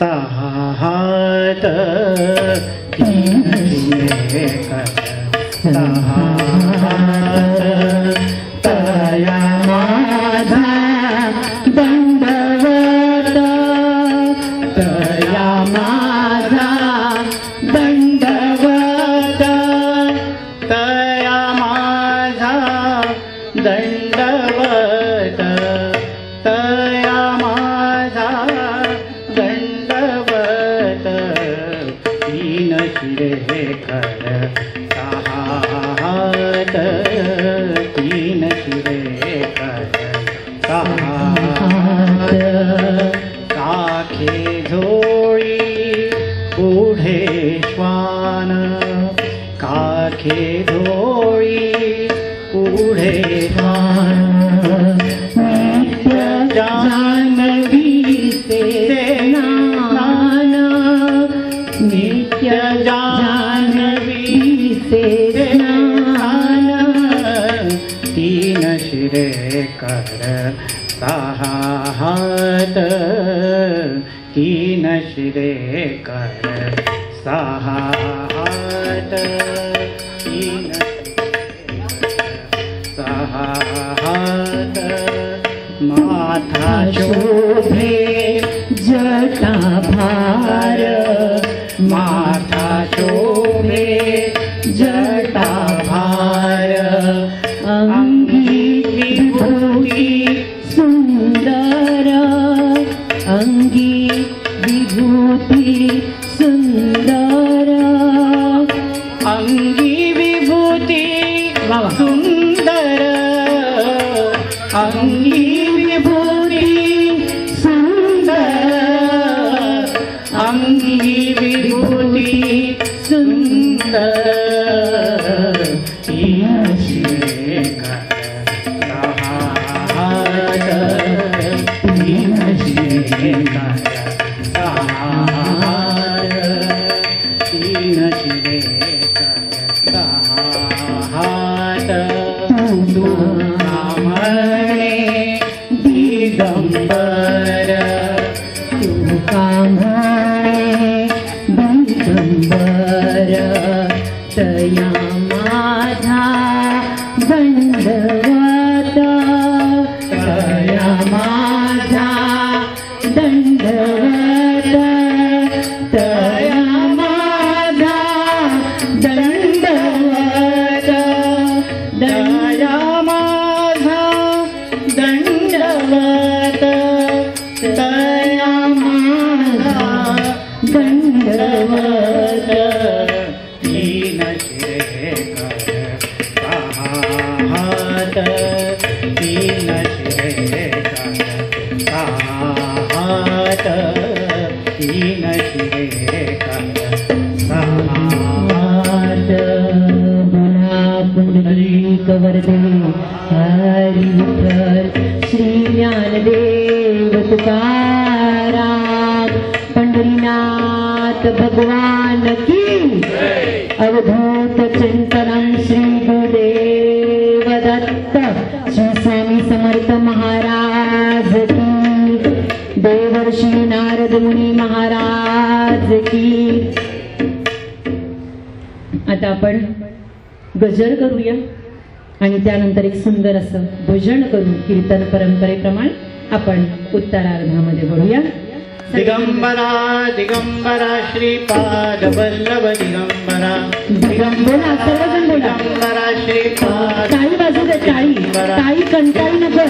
सहा हात तीन शिरे कर सहा हात तया माझा दंडवत तया माझा दंडवत तया माझा दंडवत तया माझा दंडवत तीन शिरे कर सहा हात तीन शिरे कर सहा हात काखे झोळी पुढे श्वान काखे झोळी पुढे श्वान नित्य जानवी सेनान नित्य जानवी सेनान तीन शिरे कर सहा हात तीन शिरे कर सहा हात तीन सहा हात माथा शोभे जटा भार माथा शोभे जटा भार अंगी विभूती सुंदर अंगी विभूती सुंदर अंगी विभूती सुंदर अंगी विभूती सुंदर अंगी विभूती सुंदर तीन शिरे कर सहा हात तीन शिरे कर सहा हात तीन शिरे कर सहा हात तू कामणे दिगंबर तू कामणे दिगंबर तया माझा दंडवत तया माझा दंडवत तया माझा दंडवत दया माझा दंडवत तया माझा दंडवत तीन शिरे कर सहा हात तीन शिरे कर सहा हात तीन शिरे कर सहा हात बोला पुंडलीक वरदे हरी विठ्ठल श्री ज्ञानदेव तुकाराम पंढरीनाथ भगवान की अवधूत चिंतनम श्री गुरुदेव दत्त श्री स्वामी समर्थ महाराज की देवर्षी नारद मुनी महाराज की। आता आपण गजर करूया आणि त्यानंतर एक सुंदर असं भजन करू कीर्तन परंपरेप्रमाणे आपण उत्तरार्धामध्ये वळूया। दिगंबरा दिगंबरा श्रीपाद वल्लभ दिगंबरा दिगंबरा सर्वजण बोला दिगंबरा श्रीपाद टाळी वाजू दे टाळी टाळी कंटाळी नको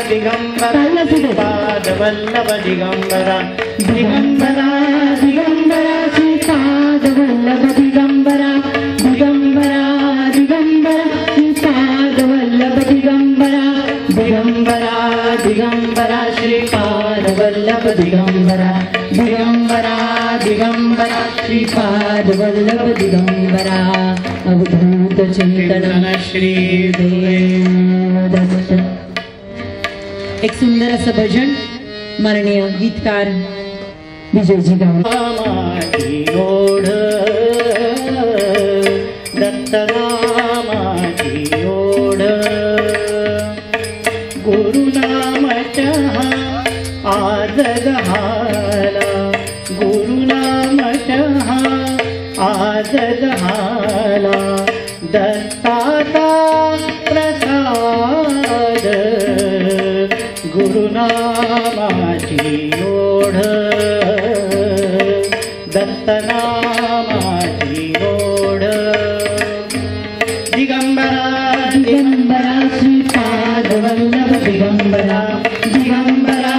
दिगंबरा श्रीपाद वल्लभ दिगंबरा दिगंबरा दिगंबरा श्रीपाद वल्लभ दिगंबरा दिगंबरा दिगंबरा श्रीपाद वल्लभ दिगंबरा दिगंबरा दिगंबरा श्रीपाद वल्लभ दिगंबरा दिगंबरा दिगंबरा श्रीपाद वल्लभ दिगंबरा अवधूत चिंतन श्री देव दत्त। एक सुंदर असं भजन माननीय गीतकार विजयजी गावडे ओढ दत्तनामाची ओढ गुरुनामच्या आज गहाला आज झाला दत्ताचा प्रसाद गुरुनामाची ओढ दत्तनामाची ओढ दिगंबरा दिगंबरा श्रीपाद वल्लभ दिगंबरा दिगंबरा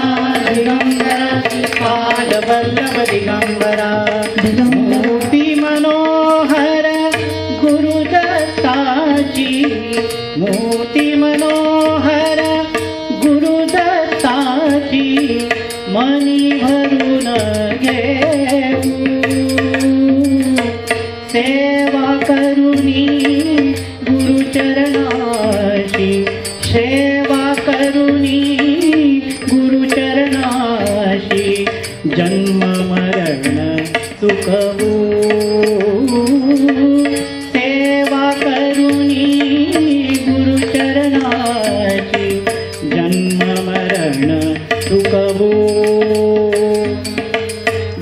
दिगंबरा श्रीपाद वल्लभ दिगंबरा मूर्ती मनोहर गुरुदत्ताची मूर्ती मनोहर गुरुदत्ताची मनी भरून घेऊ सेवा करुणी गुरुचरणाची सेवा करुणी गुरुचरणाची जन्म मरण सुखवू सेवा करुणी गुरुचरणाची जन्म मरण सुखवू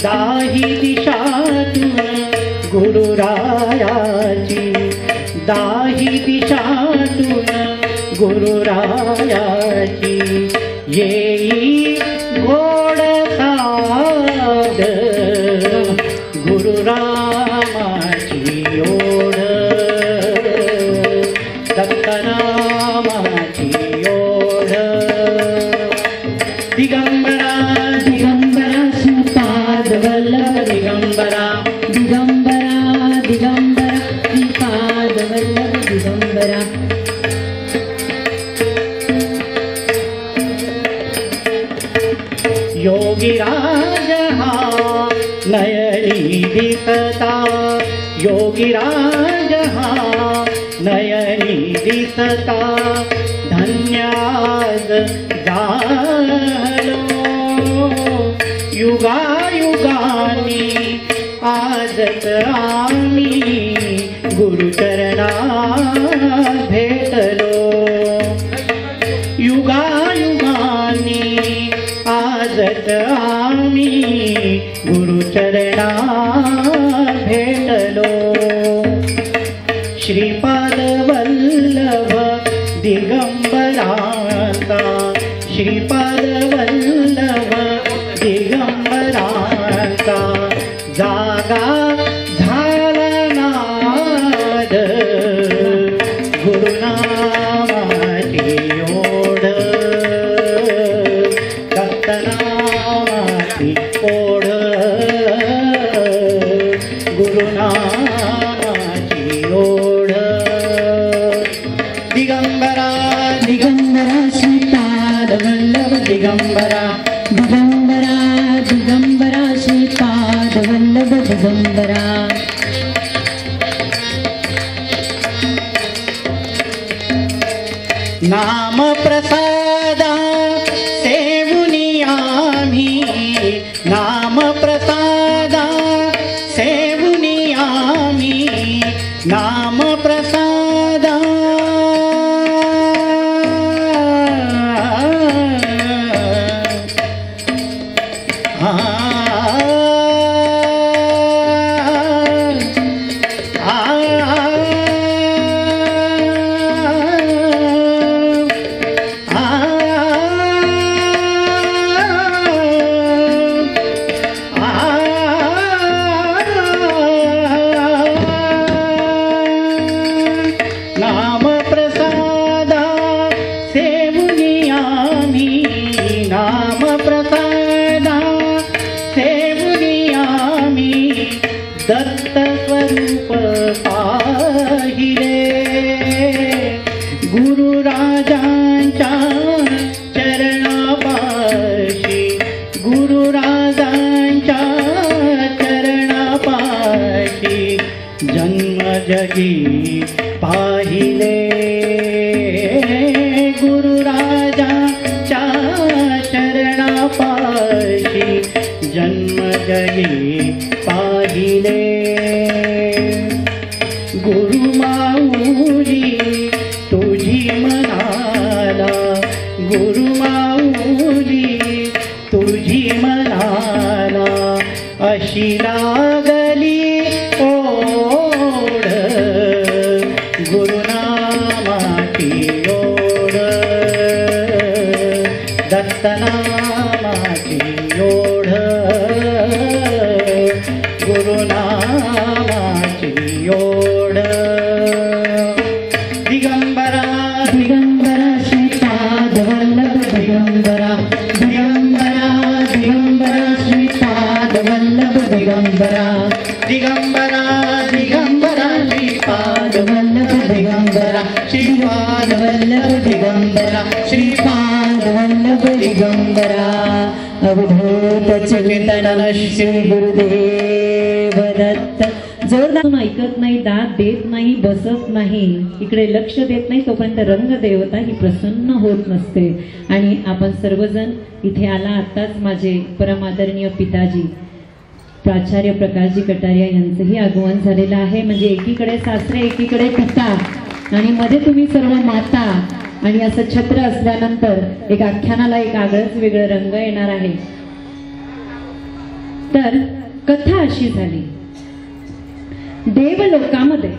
दाही दिशातून गुरुरायाची दाही दिशातून गुरुरायाची येई गोड साद गुरुरामाची ओढ दत्तनामाची ओढ दिगंबरा दिगंबरा श्रीपाद वल्लभ दिगंबरा दिगंबरा दिगंबरा श्रीपाद वल्लभ दिगंबरा योगीराज हा नयनी दिसता योगीराज हा नयनी दिसता धन्याद झालो युगायुगानी आजच आम्ही गुरुचरणा भेटलो युगायुगानी आजच आम्ही गुरुचरणा भेटलो श्रीपाद वल्लभ दिगंबराचा श्रीपाद वल्लभ दिगंबराचा जागा झाला नाद गुरुनामाची ओढ दत्तनामाची ओढ गुरुनामाची ओढ दिगंबरा दिगंबरा श्रीपाद वल्लभ दिगंबरा दिगंबरा दिगंबरा श्रीपाद वल्लभ दिगंबरा नाम प्रसादा सेवुनी आम्ही नाम प्रसादा सेवुनी आम्ही नाम प्रसादा नाम प्रसादा सेवुनी आम्ही नाम प्रसादा सेवुनी आम्ही दत्त स्वरूप पाहिले गुरुराजांच्या चरणापाशी गुरुराजांच्या चरणापाशी जन्म जगी पाहिले गुरुराजांच्या चरणापाशी जन्म जगी पाहिले गुरुमाऊली तुझी मनाला गुरुमाऊली तुझी मनाला अशी लागली ओढ वल्लभ दिगंबरा दिगंबरा दिगंबरा श्रीपाद वल्लभ दिगंबरा श्रीपाद वल्लभ दिगंबरा श्रीपाद वल्लभ दिगंबरा अवधूत चिंतन श्री गुरुदेव दत्त. जोरदार ऐकत नाही, दाद देत नाही, बसत नाही, इकडे लक्ष देत नाही, तोपर्यंत रंग देवता ही प्रसन्न होत नसते. आणि आपण सर्वजण इथे आला. आताच माझे परमादरणीय पिताजी प्राचार्य प्रकाशजी कटारिया यांचंही आगमन झालेलं आहे. म्हणजे एकीकडे सासरे, एकीकडे पिता आणि मध्ये तुम्ही सर्व माता. आणि असं छत्र असल्यानंतर एक आख्यानाला एक आगळंच वेगळं रंग येणार आहे. तर कथा अशी झाली, देवलोकामध्ये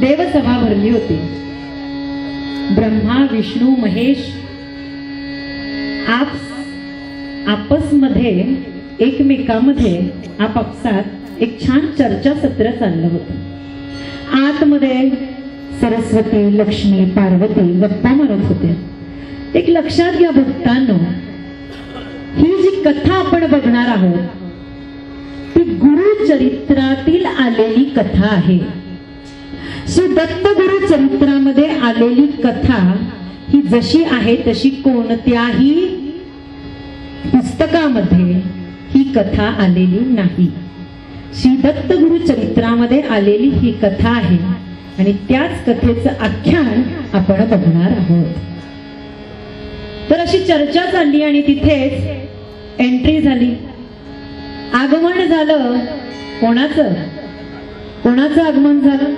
देवसभा भरली होती. ब्रह्मा, विष्णू, महेश आपसमध्ये एकमेकामध्ये आपापसात एक छान चर्चासत्र चाललं होतं. आतमध्ये सरस्वती, लक्ष्मी, पार्वती गप्पा मारत होते. एक लक्षात घ्या भक्तांनो, ही जी कथा आपण बघणार आहोत ती गुरुचरित्रातील आलेली कथा आहे. श्री दत्त गुरु चरित्रामध्ये आलेली कथा ही जशी आहे तशी कोणत्याही पुस्तकामध्ये ही कथा आलेली नाही. श्री दत्त गुरु चरित्रामध्ये आलेली ही कथा आहे आणि त्याच कथेचं आख्यान आपण बघणार आहोत. तर अशी चर्चा चालली आणि तिथेच एंट्री झाली, आगमन झालं. कोणाचं आगमन झालं?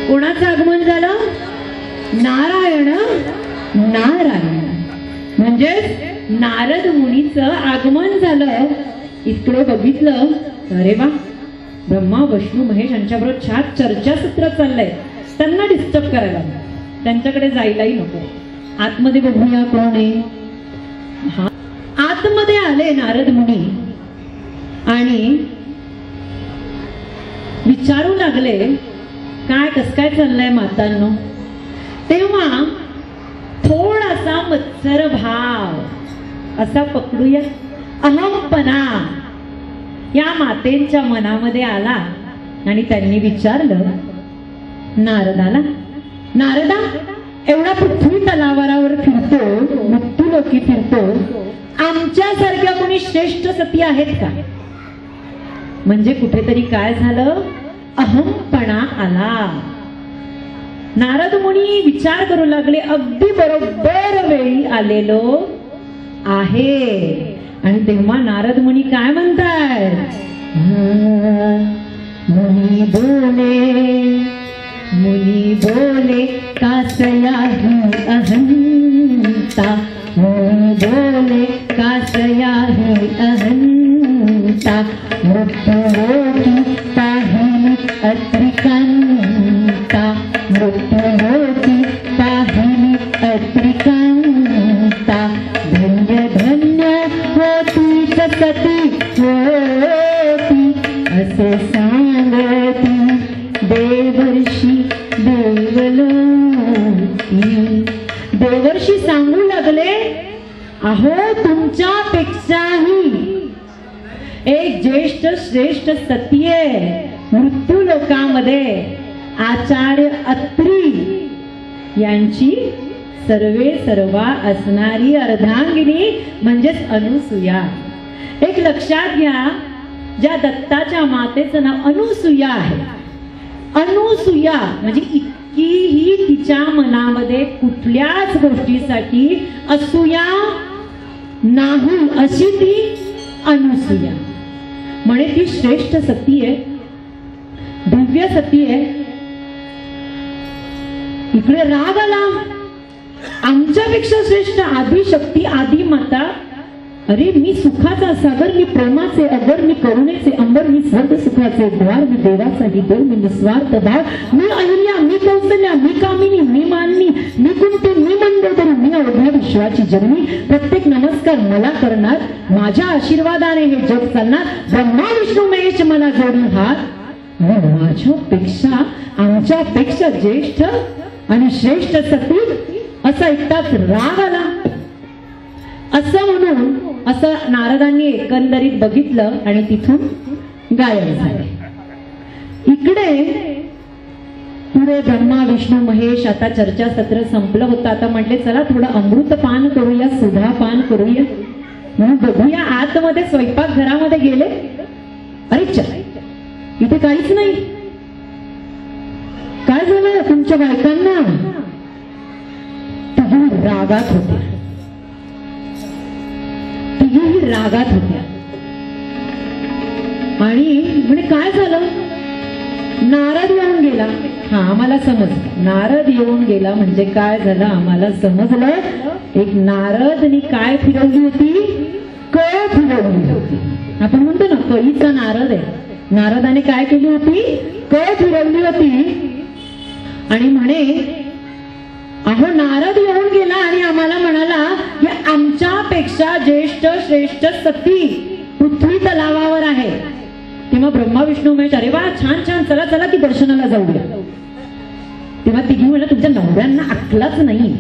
कोणाचं आगमन झालं? नारायण म्हणजे नारद मुनीचं आगमन झालं. इकडे बघितलं, अरे वा, ब्रह्मा, विष्णू, महेश यांच्याबरोबर छान चर्चासत्र चाललंय. त्यांना डिस्टर्ब करायला, त्यांच्याकडे जायलाही नको. आतमध्ये बघूया कोण आहे. आतमध्ये आले नारद मुनी आणि विचारू लागले, काय कसं काय चाललंय मातांनो. तेव्हा थोडासा मत्सर भाव असा पकडूया, अहमपणा या मातेंच्या मनामध्ये आला आणि त्यांनी विचारलं नारदाला, नारदा, एवढा पृथ्वी तलावावर फिरतो, मृत्यूलोकी फिरतो, आमच्यासारख्या कोणी श्रेष्ठ सती आहेत का? म्हणजे कुठेतरी काय झालं, अहमपणा आला. नारद मुनी विचार करू लागले, अगदी बरोबर वेळी आलेलो आहे. आणि तेव्हा नारद मुनी काय म्हणतात, मुनी बोले कासयाही अहंता, मुनी बोले कासयाही अहंता, मृत्युलोकी पाहिली अत्रिकांता, मृत्युलोकी पाहिली अत्रिकांता, धन्य धन्य होती सती होती, असे सांगती देवर्षी देवलोकी. देवर्षी सांगू लागले, अहो तुमच्यापेक्षाही एक ज्येष्ठ श्रेष्ठ सती आहे मृत्यू लोकामध्ये, आचार्य अत्री यांची सर्वे सर्वा असणारी अर्धांगिनी म्हणजेच अनुसूया. एक लक्षात घ्या, ज्या दत्ताच्या मातेचं नाव अनुसूया आहे, अनुसूया म्हणजे इतकीही तिच्या मनामध्ये कुठल्याच गोष्टीसाठी असूया नाही, अशी ती अनुसूया. म्हणे ती श्रेष्ठ सती आहे, दिव्य सती आहे. इकडे राग आला, आमच्यापेक्षा श्रेष्ठ आदिशक्ती, आदि माता, अरे मी सुखाचा सागर, मी प्रेमाचे अगर, मी करुणेचे अंबर, मी सर्व सुखाचे द्वार, मी देवासाठी देव, मी निस्वार्थ भाव, मी अहिल्या, मी कौसल्या, मी कामिनी, मी माननी, मी कुंती, मी मंदोदरी, मी अवघ्या विश्वाची जननी. प्रत्येक नमस्कार मला करणार, माझ्या आशीर्वादाने हे जग चालणार. ब्रह्मा विष्णू महेश मला जोडून हात, माझ्यापेक्षा, आमच्यापेक्षा ज्येष्ठ आणि श्रेष्ठ सती असं ऐकताच राग आला. असं म्हणून असं नारदांनी एकंदरीत बघितलं आणि तिथून गायब झाले. इकडे पुढे ब्रह्मा विष्णू महेश, आता चर्चासत्र संपलं होतं. आता म्हटले चला थोडं अमृत पान करूया, सुधा पान करूया, म्हणून बघूया. आतमध्ये स्वयंपाक घरामध्ये गेले. अरे इथे काहीच नाही. काय झालं तुमच्या बायकांना? तिघी रागात होत्या. तिघीही रागात होत्या. आणि म्हणे काय झालं? नारद येऊन गेला. हा आम्हाला समजलं. नारद येऊन गेला म्हणजे काय झालं आम्हाला समजलं. एक नारदनी काय फिरवली होती? कळ फिरवली होती. आपण म्हणतो ना कळीचा नारद आहे. नारदाने काय केली होती? कळ फिरवली होती. आणि म्हणे अहो नारद येऊन गेला आणि आम्हाला म्हणाला की आमच्यापेक्षा ज्येष्ठ श्रेष्ठ सती पृथ्वी तलावावर आहे. तेव्हा ब्रह्मा विष्णू महेश अरे वा छान छान चला चला की दर्शनाला जाऊया. तेव्हा तिघी म्हणलं तुमच्या नवऱ्यांना अक्कलच नाही.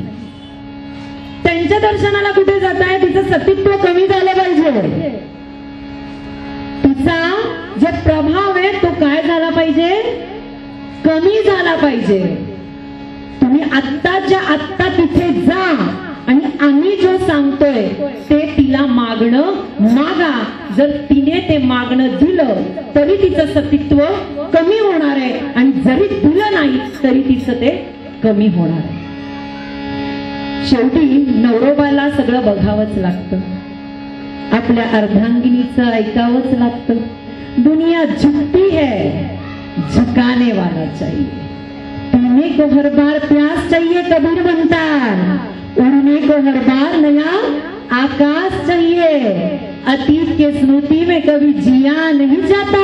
त्यांच्या दर्शनाला कुठे जाताय? तिचं सतीत्व कमी झालं पाहिजे. तिचा जो प्रभाव आहे तो काय झाला पाहिजे? कमी झाला पाहिजे. तुम्ही आत्ताच्या आत्ता तिथे जा आणि आम्ही जो सांगतोय ते तिला मागणं मागा. जर तिने ते मागणं दिलं तरी तिचं सतीत्व कमी होणार आहे आणि जरी दिलं नाही तरी तिचं ते कमी होणार आहे. शेवटी नवरोबाला सगळं बघावंच लागतं. आपल्या अर्धांगिनीचं ऐकावंच लागतं. दुनिया झुकती है, झुकाने वाला चाहिए. पीने को हर बार प्यास चाहिए कबीर बनता, उड़ने को हर बार नया आकाश चाहिए. अतीत के स्मृति में कभी जिया नहीं जाता,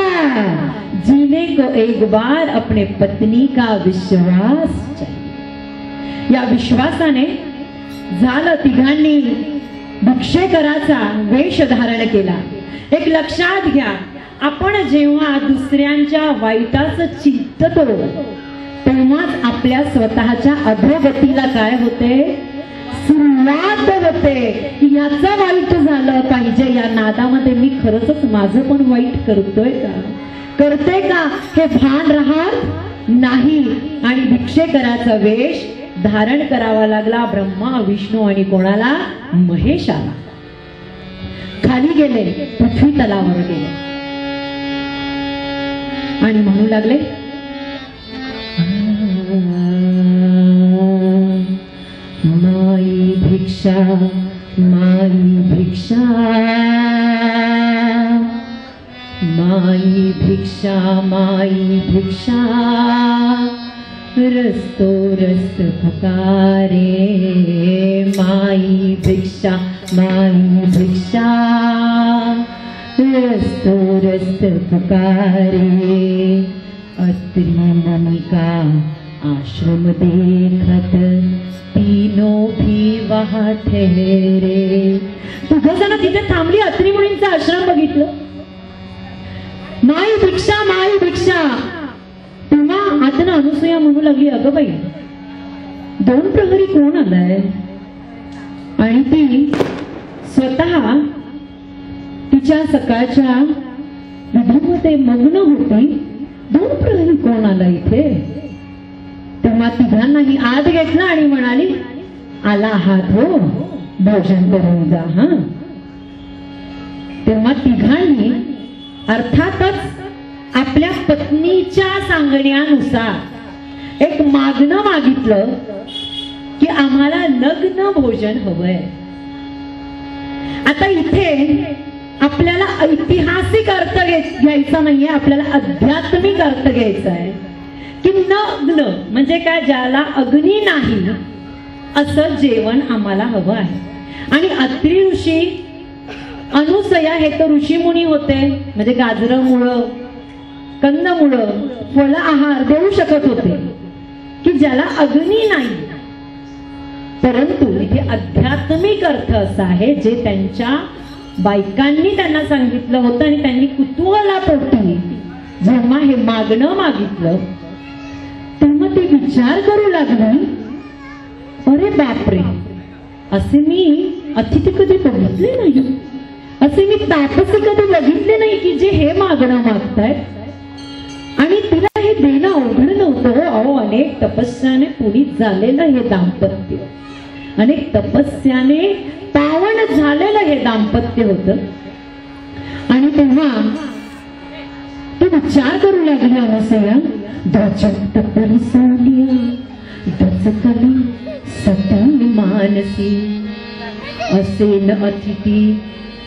जीने को एक बार अपने पत्नी का विश्वास चाहिए. या विश्वासाने झालं तिघांनी भिक्षेकराचा वेश धारण केला. एक लक्षात घ्या, आपण जेव्हा दुसऱ्यांच्या वाईटाचं चिंततो तेव्हाच आपल्या स्वतःच्या अधोगतीला काय होते? सुरुवात होते की याचं वाईट झालं पाहिजे. या नादामध्ये मी खरंच माझं पण वाईट करतोय का, करते का हे भान राहत नाही. आणि भिक्षेकराचा वेश धारण करावा लागला ब्रह्मा विष्णू आणि कोणाला? महेशाला. खाली गेले, पृथ्वी तलावर गेले आणि म्हणू लागले माई भिक्षा, माई भिक्षा, माई भिक्षा, माई भिक्षा. रस्तो रस्त पुकारे माई भिक्षा, माई भिक्षा. रस्तो रस्त पुकारे. अत्रि मुनि का आश्रम देखत तीनों भी वहाँ ठहरे. तुझं जण तिथे थांबली. अत्रि मुनींचा आश्रम बघितलं. माई भिक्षा, माई भिक्षा. तेव्हा आता अनुसूया म्हणू लागली अगं बाई 2 प्रहरी कोण आलाय? आणि ती स्वतः तिच्या सकाळच्या विधीमध्ये मग्न होती. 2 प्रहरी कोण आला इथे? तेव्हा तिघांनाही आत घेतला आणि म्हणाली आला आहात हो, भोजन करून जा. हा तेव्हा तिघांनी अर्थातच आपल्या पत्नीच्या सांगण्यानुसार एक मागणं मागितलं की आम्हाला लग्न भोजन हवंय. आता इथे आपल्याला ऐतिहासिक अर्थ घ्यायचा नाहीये, आपल्याला आध्यात्मिक अर्थ घ्यायचा आहे की नग्न म्हणजे काय? ज्याला अग्नी नाही असं जेवण आम्हाला हवं आहे. आणि अत्रि ऋषी, अनुसया हे तर ऋषीमुनी होते, म्हणजे गाजरं मुळं कंदमुळं फळ आहार देऊ शकत होते की ज्याला अग्नी नाही. परंतु इथे आध्यात्मिक अर्थ असा आहे जे त्यांच्या बायकांनी त्यांना सांगितलं होतं आणि त्यांनी कुतूहलापोटी जेव्हा हे मागणं मागितलं तेव्हा ते विचार करू लागले अरे बापरे, असे मी अतिथी कधी बघितले नाही, असे मी तापसी कधी बघितले नाही की जे हे मागणं मागतायत आणि तिला हे देणं अवघड नव्हतं. अहो, अनेक तपस्याने पुनीत झालेलं हे दाम्पत्य, अनेक तपस्याने पावन झालेलं हे दाम्पत्य होतं. आणि तेव्हा ती विचार करू लागली अनसया, दचकत परिसोनिया दचकली सती मानसी, असे न अतिथी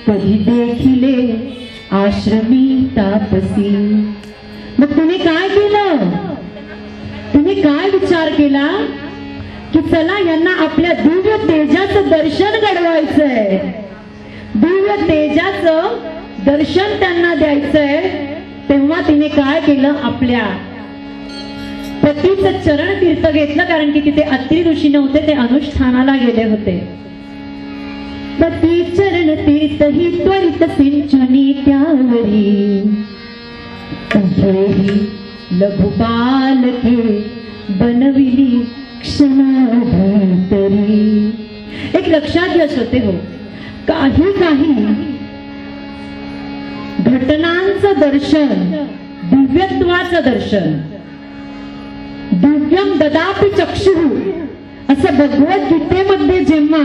कधी देखिले आश्रमी तापसी. मग तुम्ही काय केलं? तुम्ही काय विचार केला की चला यांना आपल्या दिव्य तेजाचं दर्शन घडवायचंय, दिव्य तेजाचं दर्शन त्यांना द्यायचंय. तेव्हा तिने काय केलं? आपल्या पतीचं चरण तीर्थ घेतलं, कारण की तिथे अत्री ऋषी नव्हते, ते अनुष्ठानाला गेले होते. पती चरण तीर्थ ही त्वरित सिंचनी त्यावरी, तुझेही लघुबालके बनविली क्षणाभोतरी. एक लक्षात घ्या श्रोते हो, काही घटनांचं दर्शन, दिव्यत्वाचं दर्शन, दिव्यम ददापि चक्षुः असं भगवद्गीतेमध्ये जेव्हा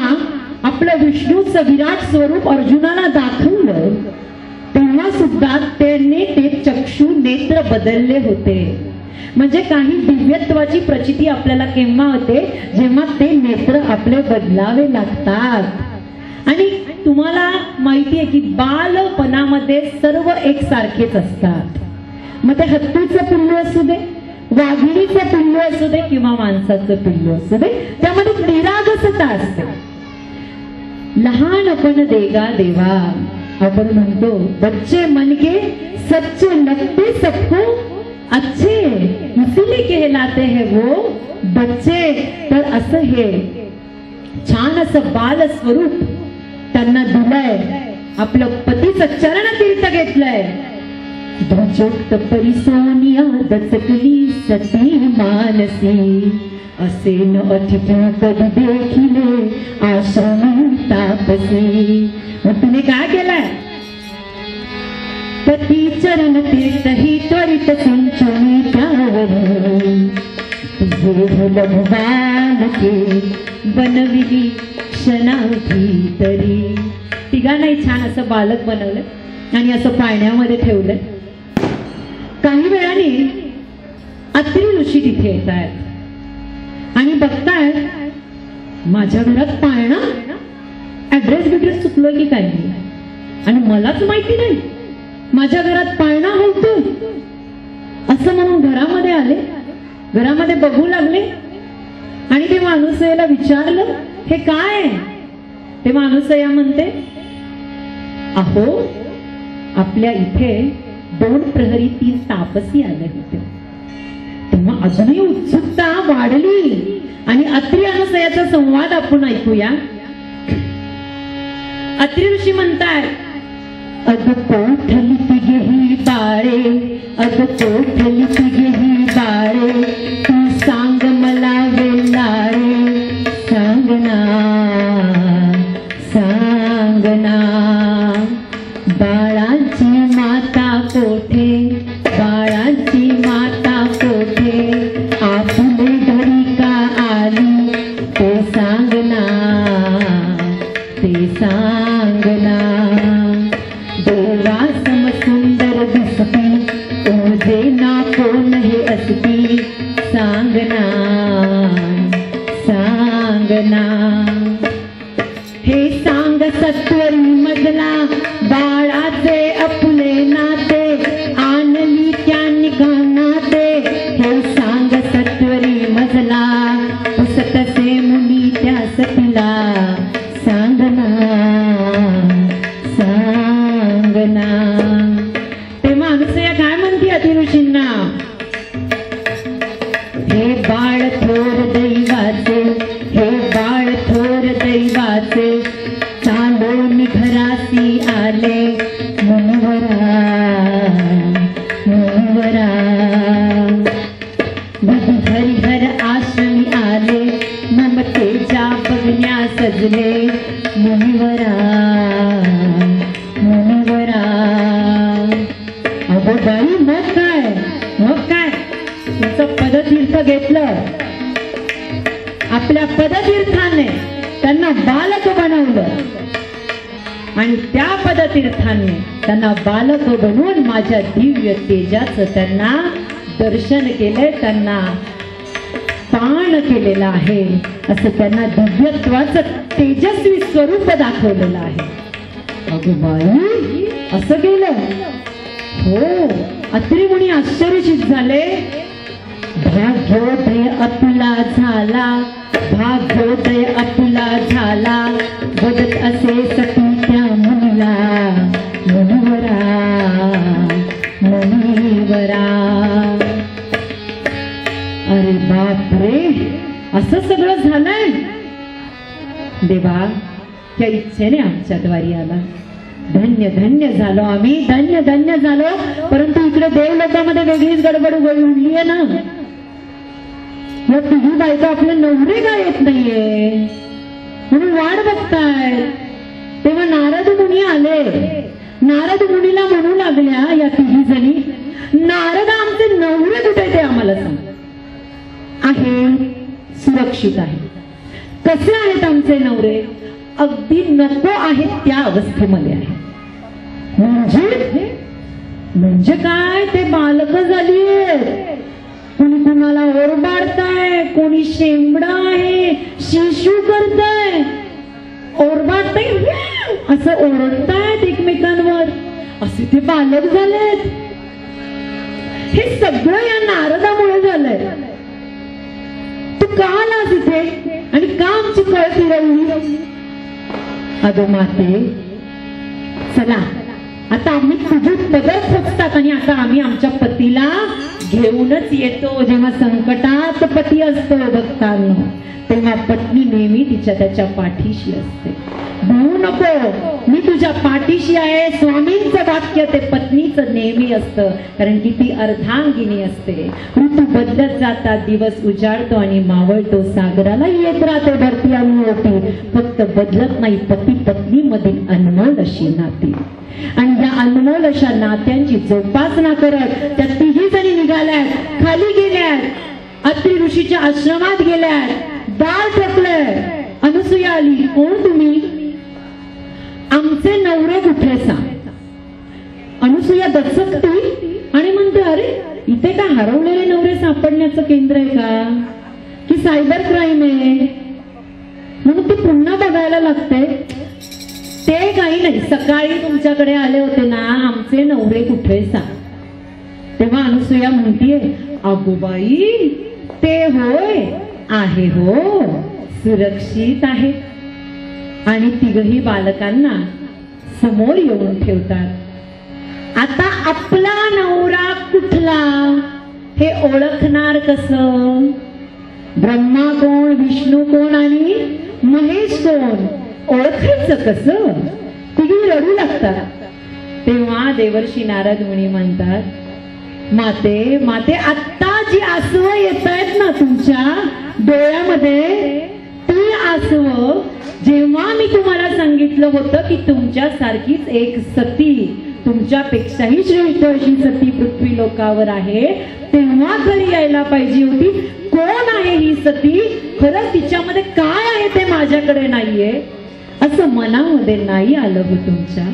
आपलं विष्णूचं विराट स्वरूप अर्जुनाला दाखवलं, तेव्हा सुद्धा त्यांनी ते चक्षु नेत्र बदलले होते. म्हणजे काही दिव्यत्वाची प्रचिती आपल्याला केव्हा होते? जेव्हा ते नेत्र आपले बदलावे लागतात. आणि तुम्हाला माहिती आहे की बालपणामध्ये सर्व एकसारखेच असतात. मग ते हत्तीचं पिल्लू असू दे, वाघिणीचं पिल्लू असू दे किंवा माणसाचं पिल्लू असू दे, त्यामध्ये निरागसता असते. लहानपण देगा देवा, आपण म्हणतो बच्चे मन के सच्चे लगते सबको अच्छे, इसीलिए कहलाते हैं वो बच्चे. तर असं हे छान असं बाल स्वरूप त्यांना दिलंय, आपलं पतीचं चरण तीर्थ घेतलंय. ध्वजोक्त परिसोनिया दचकली सती मानसी, असे न अतिथी कधी देखिले आश्रमी तापसी. मग तुम्ही काय केलंय? पती चरण तीर्थ ही त्वरित सिंचनी त्यावरी, तुझे लघुबालके बनविली क्षणाभीतरी. तिघांनाही छान असं बालक बनवलं आणि असं पाळण्यामध्ये ठेवलं. काही वेळाने अत्री ऋषी तिथे येत आहेत आणि बघतायत माझ्या घरात पाळणा, ऍड्रेस चुकलो की काय नाही, आणि मलाच माहिती नाही माझ्या घरात पाळणा होतो. असं म्हणून घरामध्ये आले, घरामध्ये बघू लागले आणि ते अनुसयेला विचारलं हे काय? तेव्हा अनुसया म्हणते, अहो आपल्या इथे 2 प्रहरी 3 तापसी आले होते. तेव्हा अजूनही उत्सुकता वाढली आणि अत्री अनुसयाचा संवाद आपण ऐकूया. अत्री ऋषी म्हणतायत, अग कोठली तिघेही बाळे, अग कोठली तिघेही बाळे, तू सांग मला वेलाळे, सांगना सांगना. बाळाची माता कोठे, बाळाची माता कोठे, आपले घरी का आली, ते सांगना ते सांगना. देवा सम सुंदर दिसती, ओझे ना कोण हे असती, सांगना सांगना. हे सांग सत्वरी मजला, बाळाचे अपुले नाते, आणली त्यांनी गानाते. हे सांग सत्वरी मजला, पुसतसे मुनी त्या सतीला, सांगना सांगना. तेव्हा अनुसया काय म्हणते अति ऋषींना, हे बाळ थोर दैवाचे, हे बाळ थोर दैवाचे, चालून घरासी आले मुनिवरा मुनिवरा. हरिहर आश्रमी आले, ममतेच्या गाजले मुनिवरा मुनिवरा. अगो बाई मग काय तुमचं पदतीर्थ घेतलं. आपल्या पदतीर्थाने त्यांना बालक बनवलं आणि त्या पदतीर्थाने त्यांना बालक बनवून माझ्या दिव्य तेजाचं त्यांना दर्शन केलंय, त्यांना पान केलेलं आहे. असं त्यांना दिव्यत्वाचं तेजस्वी स्वरूप दाखवलेलं आहे. अगं बाई असं केलं. हो, अत्री मुनी आश्चर्यचकित झाले. भाग्योदय अतुला झाला, भाग्योदय अतुला झाला, बदत असे सती त्या मुनीला मुनिवरा मुनिवरा. अरे बापरे, असं सगळं झालंय. देवा त्या इच्छेने आमच्या द्वारी आला. धन्य धन्य झालो आम्ही, धन्य धन्य झालो. परंतु इकडे देवलोकामध्ये वेगळीच गडबड उडली आहे ना. या तिघी बायका आपले नवरे काय येत नाहीये म्हणून वाट बघताय. तेव्हा नारद मुनी आले. नारद मुनीला म्हणू लागल्या या तिघी जणी, नारद आमचे नवरे कुठे ते आम्हाला सांग. आहे, सुरक्षित आहे. कसे आहेत आमचे नवरे? अगदी नको आहेत त्या अवस्थेमध्ये आहे. म्हणजे काय, ते बालक झाली. कोणी कुणाला ओरबाडताय, कोणी शेंबडा आहे शिशू करताय, ओरबाडताय, असं ओरडतायत एकमेकांवर. असे ते बालक झालेत. हे सगळं या नारदामुळे झालंय. तू का आलास इथे आणि का आमची कळ फिरवली? अगं माते, चला आता आम्ही तुझी पदर खोचतात आणि आता आम्ही आमच्या पतीला घेऊनच येतो. जेव्हा संकटात पती असतो भक्तांनो, तेव्हा पत्नी नेहमी त्याच्या पाठीशी असते. भिवू नको, मी तुझ्या पाठीशी आहे. स्वामींचं वाक्य ते पत्नीचं नेहमी असतं, कारण की ती अर्धांगिनी असते. ऋतू बदलत जातात, दिवस उजाडतो आणि मावळतो, सागराला येत राहते भरती आणि ओटी. फक्त बदलत नाही पती पत्नी मधील अनमोल अशी नाती. आणि या अनमोल अशा नात्यांची जोपासना करत त्या तिघी जणी निघाल्यात, खाली गेल्यात, अत्रि ऋषीच्या आश्रमात गेल्यात. दार ठोकलंय. अनुसूया आली. कोण तुम्ही? आमचे नवरे कुठे सांग. अनुसूया दचकती आणि म्हणते, अरे इथे का हरवलेले नवरे सापडण्याचं केंद्र आहे का, की सायबर क्राईम आहे? म्हणून ती पुन्हा बघायला लागते. ते काही नाही, सकाळी तुमच्याकडे आले होते ना, आमचे नवरे कुठे सांग. तेव्हा अनुसूया म्हणतीये, अगोबाई ते होय, आहे हो, सुरक्षित आहे. आणि तिघही बालकांना समोर येऊन ठेवतात. आता आपला नवरा कुठला हे ओळखणार कसं? ब्रह्मा कोण, विष्णू कोण आणि महेश कोण ओळखायचं कसं? तिघी रडू लागतात. तेव्हा देवर्षी नारद मुनी म्हणतात, माते माते, आत्ता जी आसव येत आहेत ना तुमच्या डोळ्यामध्ये, ती आसव जेव्हा मी तुम्हाला सांगितलं होतं की तुमच्या सारखीच एक सती, तुमच्यापेक्षाही श्रेष्ठ अशी सती पृथ्वी लोकावर आहे, तेव्हा घरी यायला पाहिजे होती. कोण आहे ही सती? खरंच तिच्यामध्ये काय आहे ते माझ्याकडे नाहीये. असं मनामध्ये नाही आलं हो तुमच्या.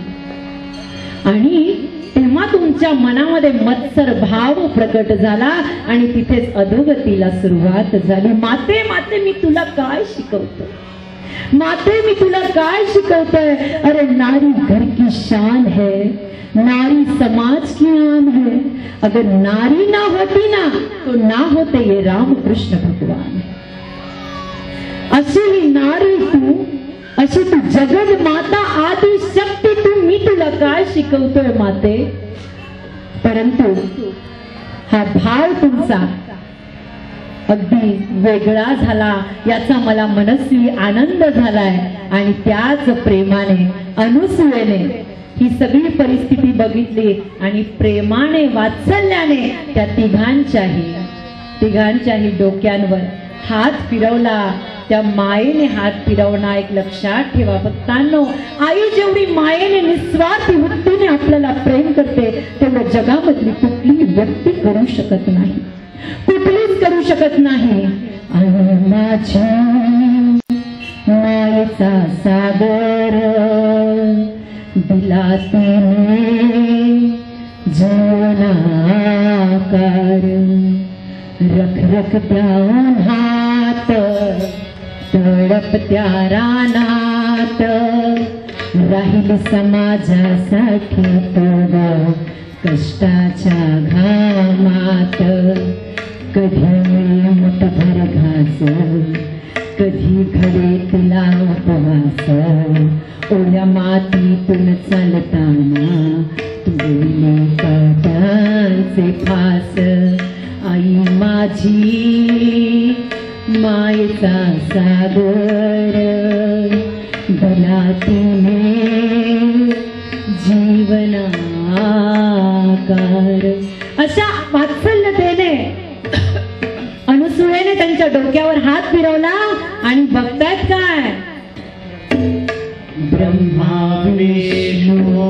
आणि तेव्हा तुमच्या मनामध्ये मत्सर भाव प्रकट झाला आणि तिथेच अधोगतीला सुरुवात झाली. माते माते, मी तुला काय शिकवतो? माते मी तुला काय शिकवतोय? अरे नारी घर की शान है, नारी समाज की आन है. अगर नारी ना होती ना तो ना होते ये राम कृष्ण भगवान. अशी ही नारी तू, अशी तू जगत माता आदि शक्ती तू, मी तुला काय शिकवतोय माते? परंतु हा भाव तुमचा अगदी वेगळा झाला, याचा मला मनस्वी आनंद झालाय. आणि त्याच प्रेमाने अनुसूयेने ही सगळी परिस्थिती बघितली आणि प्रेमाने वात्सल्याने त्या तिघांच्याही डोक्यांवर हात फिरवला, त्या मायेने हात फिरवणं एक लक्षात ठेवा भक्तांनो. आई जेवढी मायेने निस्वार्थी वृत्तीने आपल्याला प्रेम करते तेवढं जगामधली कुठलीही व्यक्ती करू शकत नाही, कुठलीच करू शकत नाही. आणि माझी मायेचा सागर दिला तिने जीवनाकार. रखरखत्या उन्हात तडपत्या रानात राहील समाजासाठी तुला कष्टाच्या घामात. कधी मुठभर घास, कधी घडे तिला उपवास. ओल्या मातीतून चालताना तुझे काटांचे फास. आई माझी मायेचा सागर भला तिने जीवनाकार. अशा वात्सल्यतेने अनुसूयेने त्यांच्या डोक्यावर हात फिरवला आणि बघतायत काय, ब्रह्मा विष्णू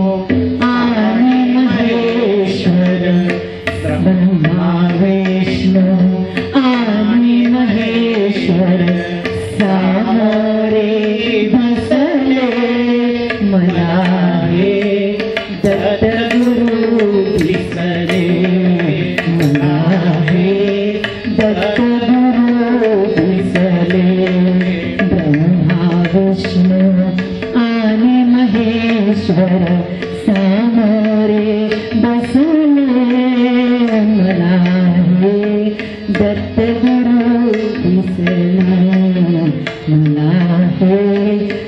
आणि महेश्वर. ब्रह्मा विष्णू आणि महेश्वर सामोरे बसले मला हे दत्तगुरु दिसले. मला हे दत्तगुरु दिसले. ब्रह्मा विष्णू आणि महेश्वर सामोरे बसले मला हे दत्तगुरु दिसले. मला हे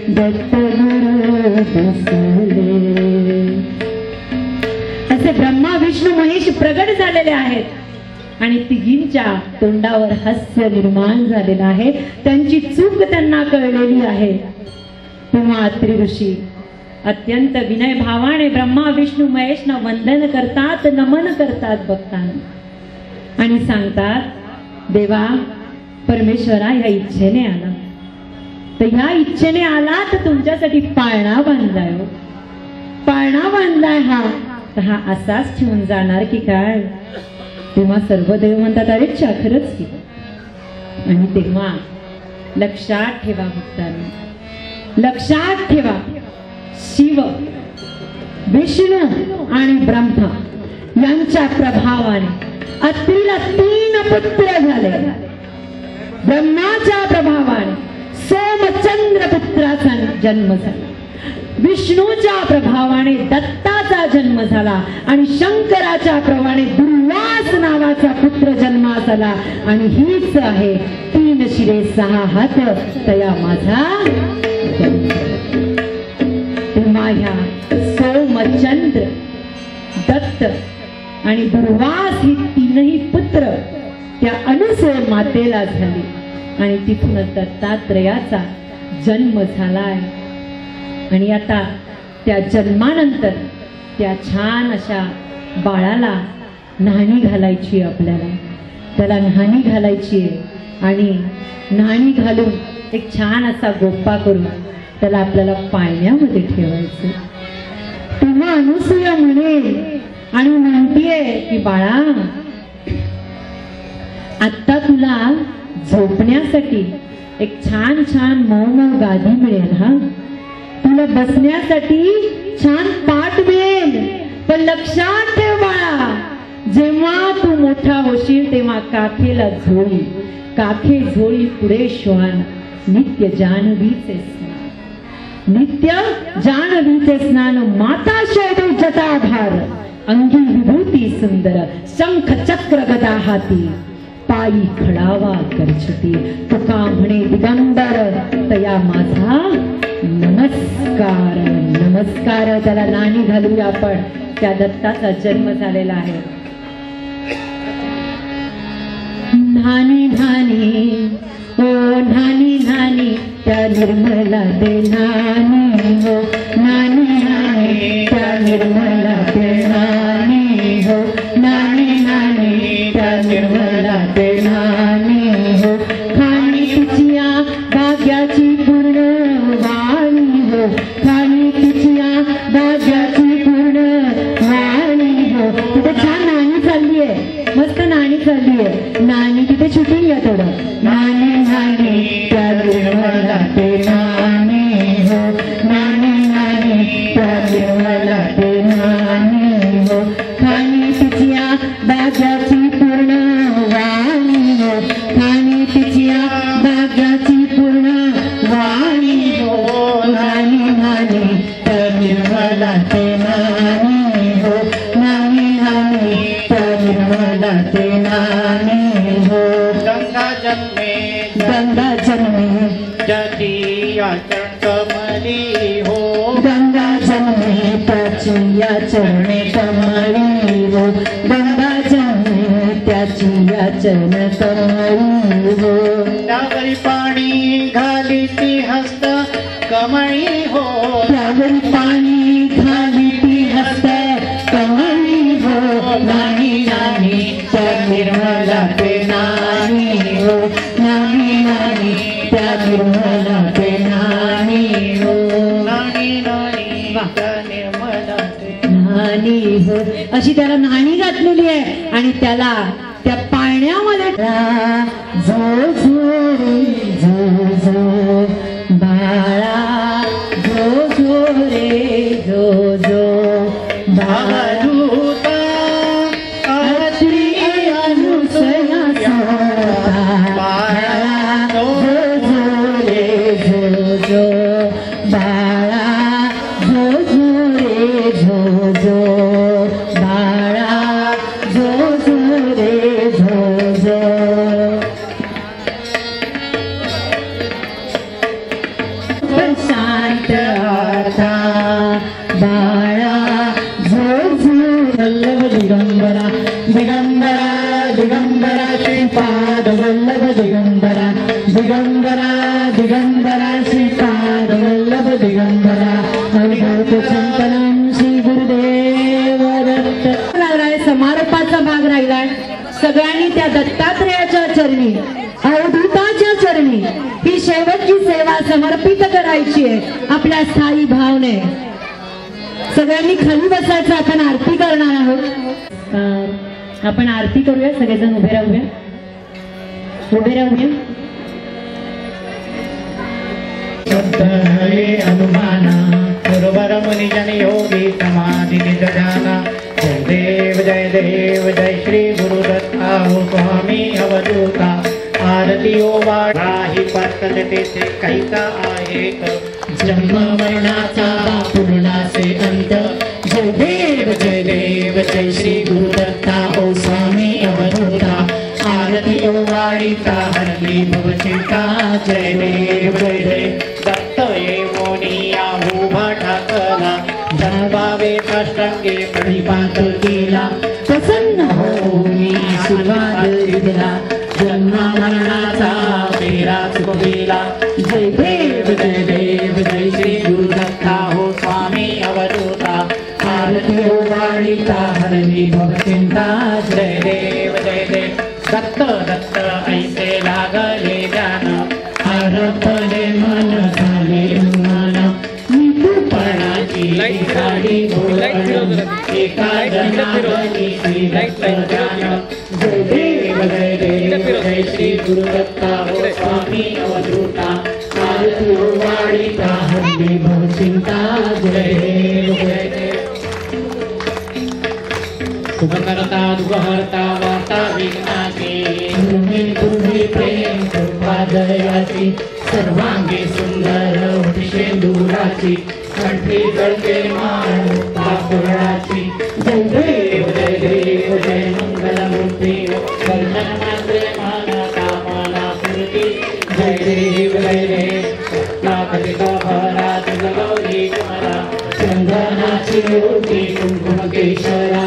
दत्तगुरु दिसले. असे ब्रह्मा विष्णू महेश प्रगट झालेले आहेत आणि तिघींच्या तोंडावर हास्य निर्माण झालेलं आहे. त्यांची चूक त्यांना कळलेली आहे. तेव्हा अत्रि ऋषी अत्यंत विनय भावाने ब्रह्मा विष्णू महेशना वंदन करतात, नमन करतात भक्तांना आणि सांगतात, देवा परमेश्वरा ह्या इच्छेने आला, तर ह्या इच्छेने आला तर तुमच्यासाठी पाळणा बांधलाय. पाळणा बांधलाय हा, तर हा असाच ठेवून जाणार की काय. तेव्हा सर्व देव म्हणतात, अरे खरंच की. आणि तेव्हा लक्षात ठेवा भक्तांनो, लक्षात ठेवा, शिव विष्णू आणि ब्रह्मा यांच्या प्रभावाने अत्रीला 3 पुत्र झाले. ब्रह्माच्या प्रभावाने सोमचंद्र पुत्राचा जन्म झाला, विष्णूच्या प्रभावाने दत्ताचा जन्म झाला आणि शंकराच्या प्रभावाने दुर्वास नावाचा पुत्र जन्मास आला. आणि हीच आहे 3 शिरे 6 हात तया माझा. तेव्हा ह्या सोमचंद्र, दत्त आणि दुर्वास ही 3ही पुत्र त्या अनुसूय मातेला झाली आणि तिथूनच दत्तात्रयाचा जन्म झालाय. आणि आता त्या जन्मानंतर त्या छान अशा बाळाला न्हाणी घालायची, आपल्याला त्याला न्हाणी घालायची आहे. आणि न्हाणी घालून एक छान असा गोप्पा करून त्याला आपल्याला पाळण्यामध्ये ठेवायचं. तेव्हा अनुसूया म्हणेल आणि म्हणतीये की बाळा, आता तुला झोपण्यासाठी एक छान छान मऊ गादी मिळेल. हा, तुला बसण्यासाठी छान पाट मिळेल. पण लक्षात ठेव बाळा, जेव्हा तू मोठा होशील तेव्हा काखेला झोळी, काखे झोळी पुढे श्वान, नित्य जानवीचे स्नान, नित्य जानवीचे स्नान. माता शैवी जटाधार, अंगी विभूती सुंदर, शंख चक्र गदा हाती, पायी खडावा करछती. तुका म्हणे दिगंबर तया माझा नमस्कार. नमस्कार. त्याला नाणी घालूया आपण. त्या दत्ताचा जन्म झालेला आहे. न्हाणी न्हाणी ओ न्हाणी न्हाणी त्या निर्मला ते न्हाणी हो. न्हाणी न्हाणी त्या निर्मला ते न्हाणी हो. न्हाणी न्हाणी त्या निर्मला ते न्हाणी हो. पूर्ण वाणी हो खाली तिच्या भाग्याची पूर्ण वाणी हो. तिथे छान नाणी चालली आहे, मस्त नाणी चालली आहे. नाणी तिथे शूटिंग आहे थोडं. नाणी नाणी त्या निर्मला ते नाणी हो, नाणी नाणी त्या निर्मला ते नाणी हो खाली तिच्या भाग्याची पूर्ण वाणी हो, खाली तिच्या भाग्याची पूर्ण वाणी हो. नाणी नाणी त्या निर्मला ते नाणी हो, नाणी नाणी त्या निर्मला ते नाणी हो. गंगा जन्मे गंगा जन्मे जती आचरण कमली हो, गंगा जन्मे त्याची या चरणे कमळी हो, गंगा जन्मे त्याची या चरण कमळी हो. त्यावरी पाणी घाली ती हस्त कमळी हो, त्यावर पाणी घाली ती हस्त कमळी हो. नाणी नाणी त्या निर्मला ते नाणी हो, नाणी नाणी त्या निर्मला ते नाणी हो. नाणी नाणी त्या निर्मला ते नाणी हो. अशी त्याला नाणी घातलेली आहे आणि त्याला त्या पाण्यामध्ये झो झो रे झो झो बाळा, झो झो रे झो झो बाळा. भावदूता अत्री अनुसया बाळा, झो झो रे झो झो बाळा, झो झो रे झो झो बाळा, झो झो रे झो झो. शांत आता बाळा, झो झो वल्लभ दिगंबरा, दिगंबरा दिगंबरा श्रीपाद वल्लभ दिगंबरा, दिगंबरा दिगंबरा श्रीपाद वल्लभ दिगंबरा. अवधूत चिंतनम श्री गुरुदेव दत्त. लागलाय समारोपाचा भाग राहिलाय. सगळ्यांनी त्या दत्तात्रेयाच्या चरणी, अवधूताच्या चरणी ही शेवटची सेवा समर्पित करायची आहे आपल्या स्थायी भावने. सगळ्यांनी खाली बसायचं. आपण आरती करणार आहोत. आपण आरती करूया. सगळेजण उभे राहूया, उभे राहूया. हरे हनुमाना गुरुवर मुनिजन योगी समाधि निज जाना. जय देव जय श्री गुरुदत्ता हो स्वामी अवधूता. आरती ओ वाढाही पातल तेथे कैसा आहे जन्म मरणाचा पूर्णाचे अंत. जय देव जय श्री गुरुदत्ता ओ स्वामी अवधूता. आरती ओ वाढीता हरली भवचिंता. जय देव जय देव दत्त ये मोनिया उभा ठाकला. जन्मावे अष्टांगे परिपात केला. प्रसन्न होऊन आशीर्वाद दिला. जन्म मरणाचा फेरा चुकविला. जय देव जय श्री गुरुदत्ता हो स्वामी अवधूता. आरती ओ वाढीता हरली भवचिंता. जय देव दत्त दत्त ऐसे लागले जान. हरपले मन झाले मन. निपूपणाची साडी बोलण. एका जनावरी श्री दत्त जान. जय देव जय श्री गुरुदत्ता हो स्वामी अवधूता. आरती ओ वाढीता हरली भवचिंता. जय देव शुभकर्ता दुःखहर्ता वार्ता विघ्नाची. तुम्ही प्रेम कृपा दयाची. सर्वांगी सुंदर शेंदुराची. कंठी जळते माळ मुक्तापुराची. जय देव जय मंगलमूर्ती. दर्शन मात्रे माना कामना पूर्ती. जय देव लाखिका भरा गौरी कमला. चंदनाची ओटी कुंकुम केशरा.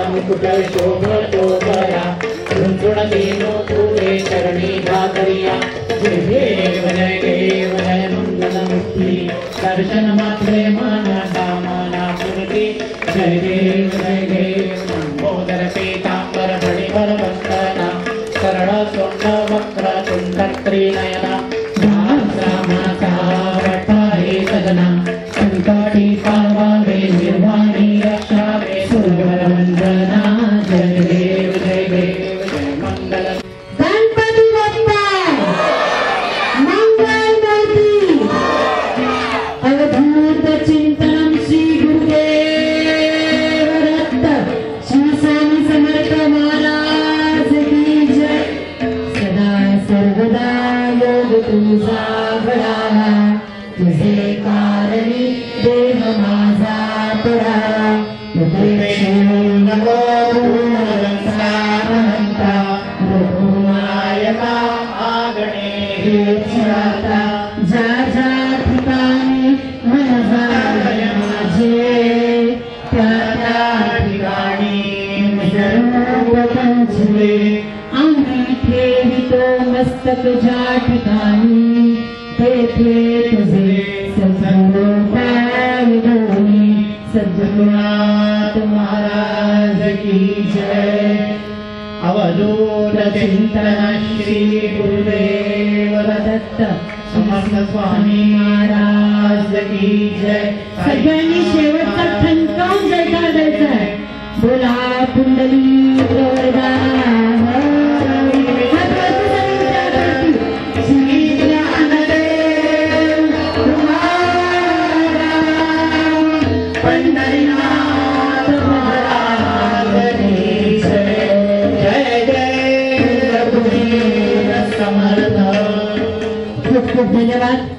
मुकुट शोभतो बरा. रुंचुण देनो तुरे चरणी घातरिया. जय देव जय मंगलमूर्ती. दर्शन मात्रे माना कामना पूर्ती. जय देव लंबोदर पीतांबर फणिवर वंदना. कर्ण सोंड वक्र तुंड त्रिनयना. आता ज्या ज्या ठिकाणी मन जाय माझे त्या त्या ठिकाणी झुले आम्ही ठेवितो मस्तक ज्या ठिकाणी तेथे तुझे सद्गुरू पाय धोनी सद्गुरुनाथ महाराज की जय। अवधूत चिंतन श्री गुरुदेव दत्त समर्थ स्वामी महाराज की जय। सगळ्यांनी शेवटचा ठणकावून जयकार द्यायचा आहे। बोला पुंडली वरदा पंढरीनाथ महाराज की जय। जय जय रघुवीर समर्थ। खूप खूप धन्यवाद।